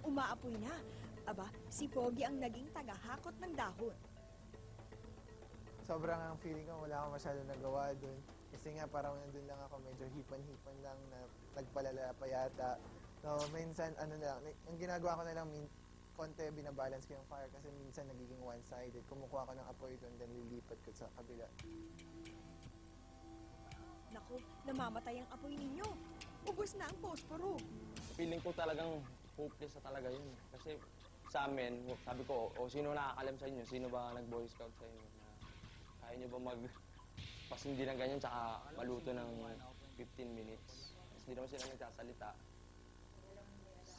umaapoy na. Aba, si Pogi ang naging tagahakot ng dahon. Sobrang ang feeling ko, wala akong masyadong nagawa dun. Kasi nga parang nandun lang ako, medyo hipan-hipan lang na nagpalala pa yata. So, minsan, ano na lang, ang ginagawa ko na lang, konti binabalance ko yung fire kasi minsan nagiging one-sided. Kumukuha ko ng apoy doon, then lilipat ko sa kabila. Naku, namamatay ang apoy ninyo. Ubus na ang posporo. Feeling ko talagang hopeless na talaga yun. Kasi sa amin, sabi ko, o sino nakakalam sa inyo? Sino ba nag-Boy Scout sa inyo? Na kaya nyo ba pasindi ng ganyan tsaka maluto ng 15 minutes? Kasi hindi naman sila nagsasalita.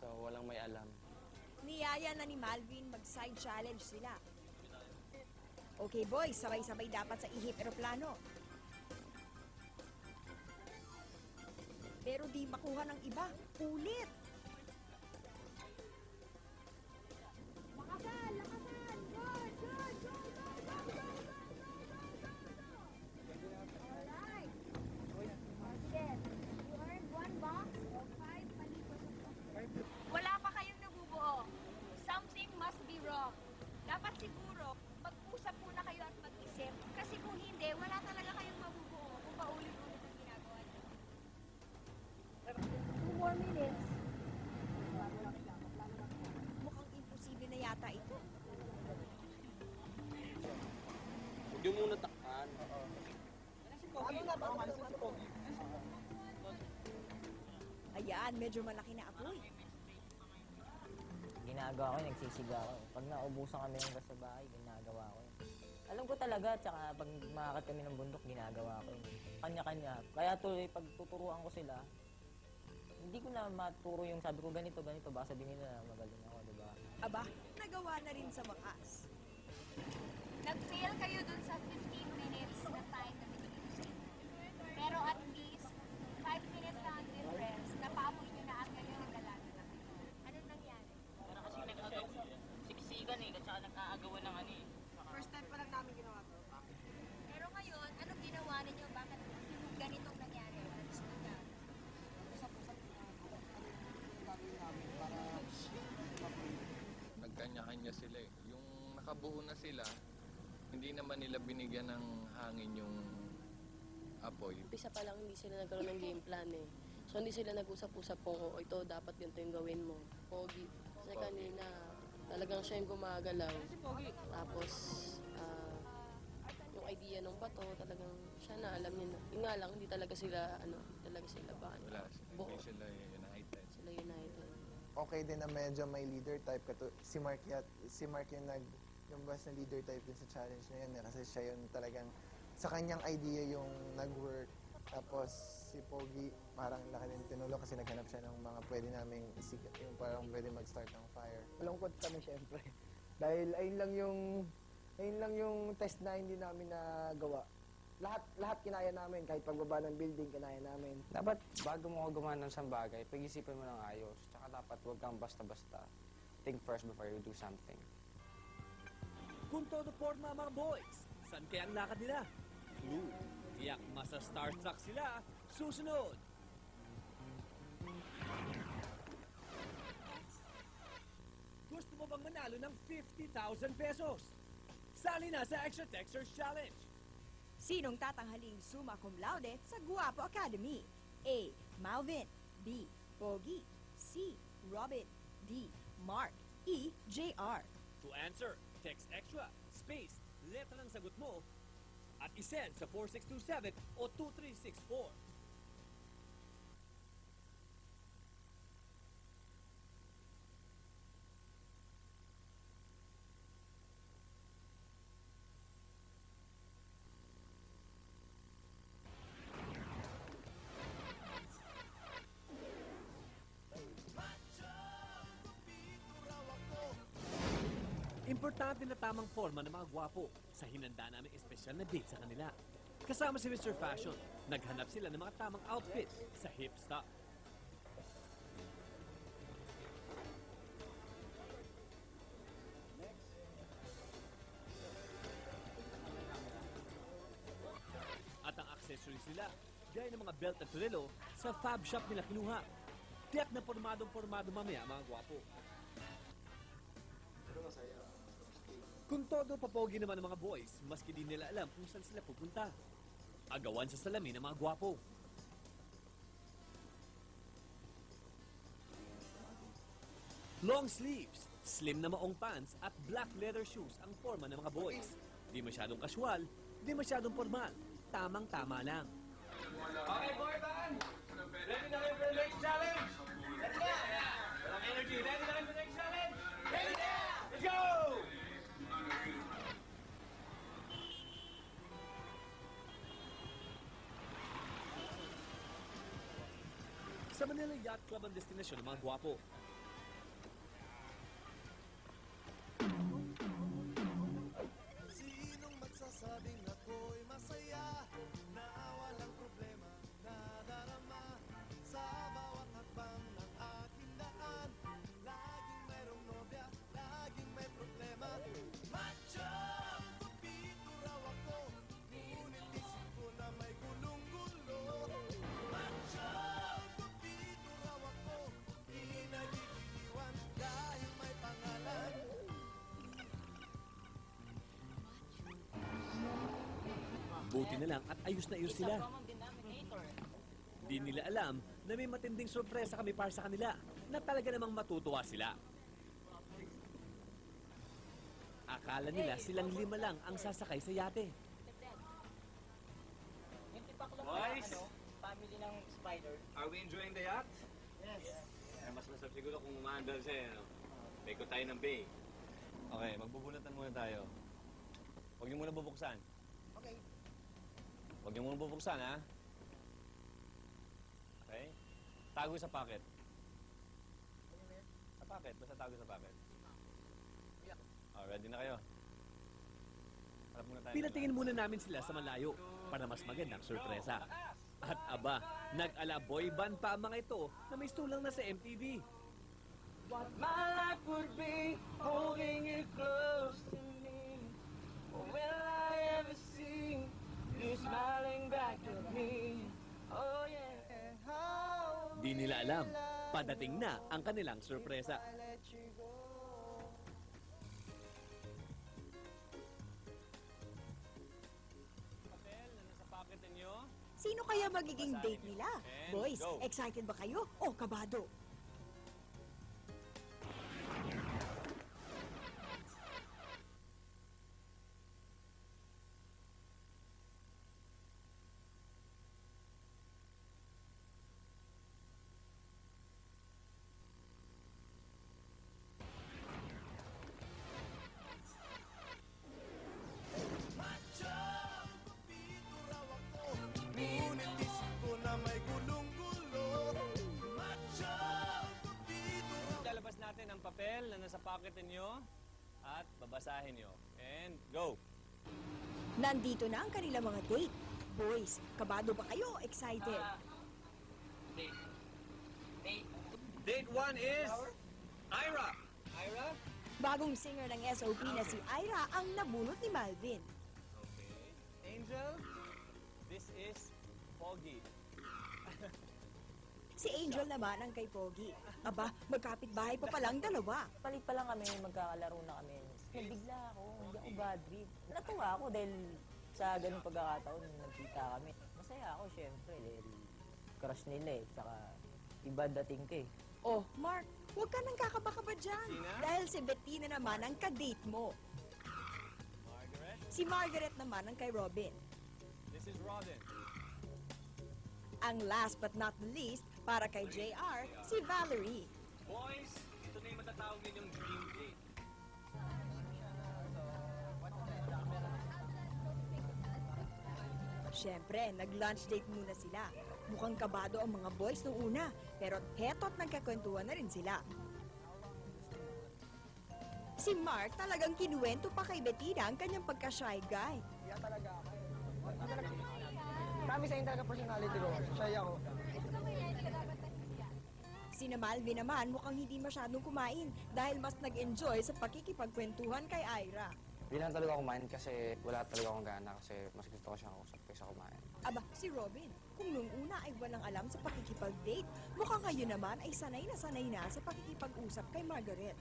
So, walang may alam. Niyaya na ni Malvin mag-side challenge sila. Okay boys, sabay-sabay dapat sa ihip eroplano. Pero di makuha ng iba. Ulit! Lakasan! Lakasan! Good! Good! Go! Go! Go! Go! Alright! Sige. You earned 1 box of 5 palitos of chocolate. Wala pa kayong nabubuo. Something must be wrong. Dapat siguro, mag-usap muna kayo at mag-isip. Kasi kung hindi, wala talaga kayong mabubuo kung paulit-ulit ang ginagawa niyo. 2 more minutes. Mukhang imposible na yata ito. Huwag yung muna takpan. Ayan, medyo malaki na apoy. Ginagawa ko, nagsisiga ako. Pag naubusan kami ng gas sa bahay, ginagawa ko. Alam ko talaga, tsaka pag makakit kami ng bundok, ginagawa ko. Kanya-kanya. Kaya tuloy, pag tuturuan ko sila, hindi ko na maturo yung sabi ko ganito, baka sabihin nila na magaling ako, di ba? Aba, nagawa na rin sa wakas. Nag-fail kayo dun sa 15 minutes na time na binigay ko sa inyo. Pero at least, 5 minutes na ang difference, napaamoy nyo na at ngayon naglalaro na kayo. Ano nangyari? Para kasi siksikan at saka nag-aagawan ng ano eh. First time pa lang namin ginawa to. Pero ngayon, anong ginawa ninyo? Bakit ganitong nangyari? Nagkanya-kanya sila eh. Yung nakabuo na sila, hindi naman nila binigyan ng hangin yung apoy. Umpisa pa lang hindi sila nagkaroon ng game plan eh. So hindi sila nag-usap-usap kung ito dapat ganito yung gawin mo. Pogi. Kasi kanina talagang siya yung gumagalaw. Tapos yung idea ng bato talagang siya na alam niya na. Yung nga lang hindi talaga sila ba? Wala, hindi sila united. Sila united. Okay din na medyo may leader type si Mark yung lumbas na leader type din sa challenge na yun kasi siya yung talagang sa kanyang idea yung nag-work. Tapos si Pogi parang laki din tinulong kasi naghanap siya ng mga pwede naming yung parang pwede mag-start ng fire. Malungkot kami syempre dahil ayun lang yung test na hindi namin nagawa. Lahat kinaya namin, kahit pagbaba ng building, kinaya namin. Dapat bago mo gumawa ng isang bagay, pag-isipan mo ng ayos. Tsaka dapat huwag kang basta-basta. Think first before you do something. Kung todo forma mga boys, saan kaya ang lakad nila? Clue, tiyak masa starstruck sila. Susunod! Gusto mo bang manalo ng 50,000 pesos? Sali na sa Extra Texters Challenge! Sinong tatanghaling summa cum laude sa Guwapo Academy? A. Malvin. B. Pogi. C. Robin. D. Mark. E. JR. To answer, text extra, space, letra ng sagot mo, at isend sa 4627 o 2364. Importante na tamang forma ng mga gwapo sa hinanda namin espesyal na date sa kanila. Kasama si Mr. Fashion, naghanap sila ng mga tamang outfit sa hip stop. At ang accessories nila, gaya ng mga belt at relo, sa fab shop nila kinuha. Tiyak na pormadong-pormado mamaya mga gwapo. Kung todo papogi naman ng mga boys, maski di nila alam kung saan sila pupunta. Agawan sa salamin ng mga gwapo. Long sleeves, slim na maong pants at black leather shoes ang forma ng mga boys. Di masyadong casual, di masyadong formal. Tamang-tama lang. Okay, boy band! Ready na kayo for the next challenge? Ready na! Walang energy. Ready na kayo for the next challenge? Ready na! Let's go! Sa Manila Yacht Club ang destinasyon ng mga gwapo. Sinong magsasabing ako'y masaya na walang problema nadarama sa bawat hakbang ng aking daan. Laging mayroong nobya, laging may problema. Macho! Kupito raw ako, ngunit isip ko na may gulong-gulo. Macho! Kupito raw ako, di nagigiliwan dahil may pangalan. Buti na lang at ayos na ayos sila. Di nila alam na may matinding sorpresa kami para sa kanila na talaga namang matutuwa sila. Akala nila silang 5 lang ang sasakay sa yate. Boys, Family ng spider. are we enjoying the yacht? Yes. Mas masarap siguro kung umaandal siya, no? Paikot tayo ng bay. Okay, magbubulatan muna tayo. Huwag niyo muna bubuksan. Okay. Huwag niyo muna bubuksan, ha? Okay? Tago sa pocket. Sa pocket, basta tago sa pocket. Oh, ready na kayo? Harap muna tayo. Pinatingin muna namin sila sa malayo para mas magandang sorpresa. At aba, nag-ala boy band pa ang mga ito na may stulang na sa MTV. What my life would be holding you close to me. Will I ever see you smiling back at me? Oh yeah. Di nila alam, padating na ang kanilang sorpresa. Papel na nasa pocket ninyo. Sino kaya magiging date nila? And Boys, go. excited ba kayo o kabado? Ngunit isip ko na may gulong-gulo. Macho! Kupito raw. Lalabas natin ang papel na nasa pocket ninyo at babasahin nyo. And go! Nandito na ang kanilang mga date. Boys, kabado ba kayo o excited? Date 1 is Ira. Ira? Bagong singer ng SOP na si Ira ang nabunot ni Malvin. Okay. Angel? This is Pogi. Si Angel naman ang kay Pogi. Aba, magkapit-bahay pa palang dalawa. Palit pa lang kami, magkakalaro na kami. Nabigla ako, hindi ako bad trip. Natuwa ako dahil sa ganung pagkakataon, nagkita kami. Masaya ako, syempre, dahil crush nila eh. Tsaka iba dating ka eh. Oh, Mark, huwag ka nang kakaba-kaba dyan. Sina? Dahil si Bettina naman ang kadate mo. Margaret? Si Margaret naman ang kay Robin. This is Robin. Ang last but not the least, para kay JR, si Valerie. Boys, ito na yung matatawag ninyong dream date. Siyempre, nag-lunch date muna sila. Mukhang kabado ang mga boys nung una, pero heto't nagkakwentuhan na rin sila. Si Mark talagang kinuwento pa kay Bettina ang kanyang pagka-shy guy. Kaya talaga ako. Promise sa'yo talaga personality ko. Shy ako. Sina Malvin naman mukhang hindi masyadong kumain dahil mas nag-enjoy sa pakikipagkwentuhan kay Ira. Hindi lang talaga kumain kasi wala talaga akong gana kasi mas gusto ko siyang kausap kaysa kumain. Aba, si Robin, kung nung una ay walang alam sa pakikipag-date, mukhang ngayon naman ay sanay na sa pakikipag-usap kay Margaret.